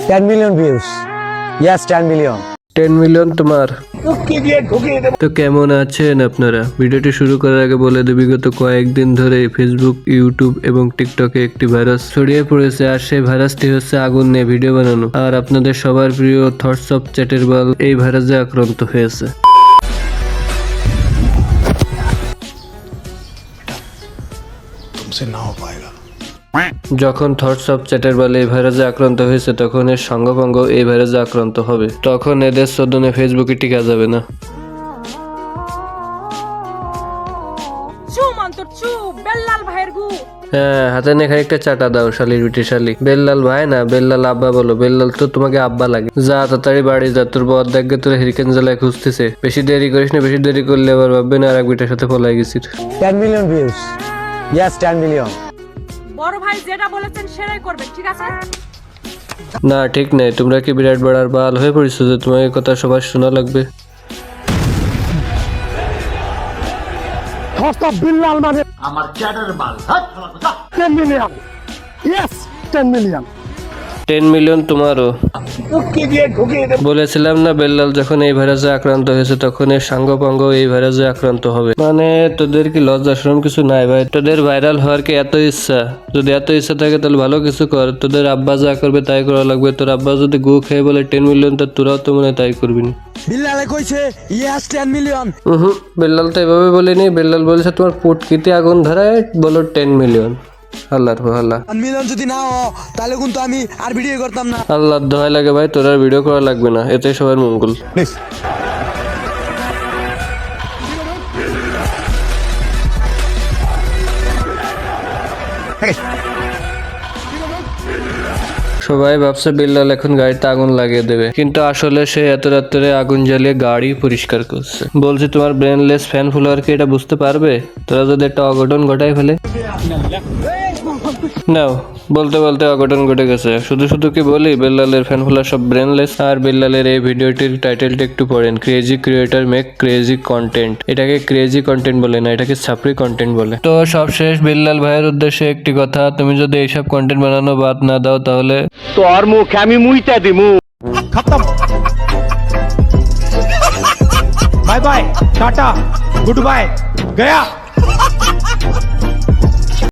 10 million views. Yes, 10 million. 10 million তোমার। তো কেমন আছেন আপনারা? ভিডিওটি শুরু করার আগে বলে দেব, বিগত কয়েকদিন ধরে ফেসবুক, ইউটিউব এবং টিকটকে একটি ভাইরাস ছড়িয়ে পড়েছে। আর সেই ভাইরাসটি হচ্ছে আগুন নিয়ে ভিডিও বানানো। আর আপনাদের সবার প্রিয় থটস অফ চ্যাটের বল এই ভাইরাসে আক্রান্ত হয়েছে। যখন থটস অফ চ্যাটের বলে এই ভাইরাসে আক্রান্ত হয়েছে, তখন এর সঙ্গভঙ্গ এই ভাইরাসে আক্রান্ত হবে। তখন এদের চোদনে ফেসবুকে টিকা যাবে না। হ্যাঁ, হাতে নিয়ে খানিকটা চাটা দাও শালির বিটি শালি। বেল্লাল ভাই না, বেল্লাল আব্বা বলো। বেল্লাল তো তোমাকে আব্বা লাগে। যা তাড়াতাড়ি বাড়ি যা, তোর বর দেখবে তোর হেরিকেন জ্বালায় খুঁজতেছে। বেশি দেরি করিস না, বেশি দেরি করলে আবার ভাববে না আর এক বিটার সাথে পলাই গেছিস। 10 million views. Yes, 10 million. বড় ভাই যেটা বলেছেন সেটাই করবেন, ঠিক আছে? না, ঠিক নেই। তোমরা কি বিরাট বড়ার বাল হয়ে পড়েছো যে তোমার এই কথা সবার শোনা লাগবে? Thoughts of Billal মানে আমার চ্যাটার বাল 10 million. Yes, 10 million. 10 মিলিয়ন তোমারও। বলেছিলাম না, বেল্লাল যখন এই ভাইরাসে আক্রান্ত হয়েছে তখন এর সাঙ্গপাঙ্গ এই ভাইরাসে আক্রান্ত হবে। মানে তোদের কি লজ্জা শরম কিছু নাই ভাই? তোদের ভাইরাল হওয়ার কি এত ইচ্ছা? যদি এত ইচ্ছা থাকে তাহলে ভালো কিছু কর। তোদের আব্বা যা করবে তাই করা লাগবে। তোর আব্বা যদি গু খেয়ে বলে 10 মিলিয়ন, তো তোরাও তো মনে হয় তাই করবি না। বিল্লালে কইছে yes 10 million. বেল্লাল তো এভাবে বলেনি। বেল্লাল বলেছে তোমার পুটকিতে আগুন ধরায় বলো 10 মিলিয়ন। আল্লাহর আল্লাহ 10 million যদি না হয় তাহলে কিন্তু আমি আর ভিডিও করতাম না। আল্লাহর দোহাই লাগে ভাই, তোর আর ভিডিও করা লাগবে না। এতে সবার মঙ্গল। সবাই ভাবছে বিল্লাল এখন গাড়িতে আগুন লাগিয়ে দেবে, কিন্তু আসলে সে এত রাত্রে আগুন জ্বালিয়ে গাড়ি পরিষ্কার করছে। বলছি তোমার ব্রেনলেস ফ্যান ফলোয়ার কি এটা বুঝতে পারবে? তোরা যদি একটা অঘটন ঘটাই ফেলে নাও, বলতে বলতে অঘটন ঘটে গেছে। শুধু শুধু কি বলি, বেল্লালের ফ্যান ফলোয়ার সব ব্রেনলেস। আর বেল্লালের এই ভিডিওটির টাইটেলটা একটু পড়েন, crazy creator make crazy content. এটাকে ক্রেজি কন্টেন্ট বলে না, এটাকে ছাপরি কন্টেন্ট বলে। তো সব শেষ, বেল্লাল ভাইয়ের উদ্দেশ্যে একটি কথা, তুমি যদি এইসব কন্টেন্ট বানানো বাদ না দাও তাহলে তোর মুখে আমি মুইতা দিমু। খতম। Bye bye, tata, good bye, Gaya.